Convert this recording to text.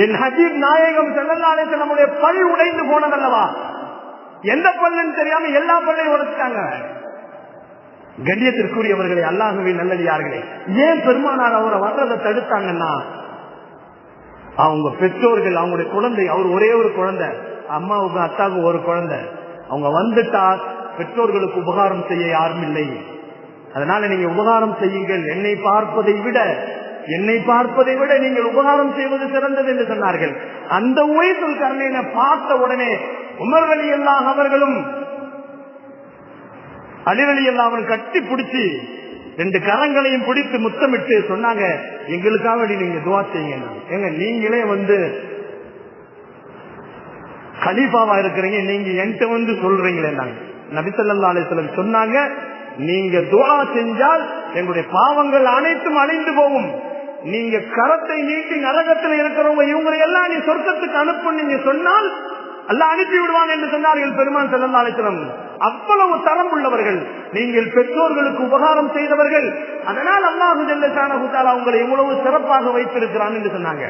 என் ஹபீப் நாயகம் ஸல்லல்லாஹு அலைஹி வஸல்லம் நம்முடைய பல் உடைந்து போனதல்லவா? எந்த பல்லுன்னு தெரியாம எல்லா பல்லையும் உடைச்சிட்டாங்க. கண்ணியத்திற்குரியவர்களே, அல்லாஹ்வின் நல்லடியார்களே, ஏன் பெருமானார் அவரை வர்றதை தடுத்தாங்கன்னா, அவங்க பெற்றோர்கள், அவங்களுடைய குழந்தை, அவர் ஒரே ஒரு குழந்தை, அம்மாவுக்கு அத்தாவுக்கு ஒரு குழந்தை, அவங்க வந்துட்டா பெற்றோர்களுக்கு உபகாரம் செய்ய யாரும் இல்லை. அதனால நீங்க உபகாரம் செய்யுங்கள், என்னை பார்ப்பதை விட நீங்கள் உபகாரம் செய்வது சிறந்தது என்று சொன்னார்கள். அந்த உவைசுல் கர்ணையை பார்த்த உடனே உமர் ரலியல்லாஹு அவர்களும் அலி ரலியல்லாஹு அவர்கள் கட்டி பிடிச்சி 2 கரங்களையும் பிடித்து முத்தமிட்டு சொன்னாங்க, எங்களுக்காக நீங்க துஆ செய்யுங்க. ஏங்க, நீங்களே கலீஃபாவா இருக்கிறீங்க, நீங்க என்கிட்ட சொல்றீங்களே. நபி ஸல்லல்லாஹு அலைஹி வஸல்லம் சொன்னாங்க, நீங்க துஆ செஞ்சால் எங்களுடைய பாவங்கள் அனைத்தும் அழிந்து போகும். நீங்க கரத்தை நீட்டி நரகத்தில் இருக்கிறவங்க இவங்களை எல்லாம் நீ சொர்க்கத்துக்கு அனுப்ப நீங்க சொன்னால் அல்லாஹ் அனுப்பி விடுவாங்க என்று சொன்னார்கள் பெருமான் ஸல்லல்லாஹு அலைஹி வஸல்லம். அவ்வளவு தரம் உள்ளவர்கள், நீங்கள் பெற்றோர்களுக்கு உபகாரம் செய்தவர்கள், அதனால் அல்லாஹ் ஜல்ல ஷானஹு தஆலா உங்களை இவ்வளவு சிறப்பாக வைத்திருக்கிறான் என்று சொன்னாங்க.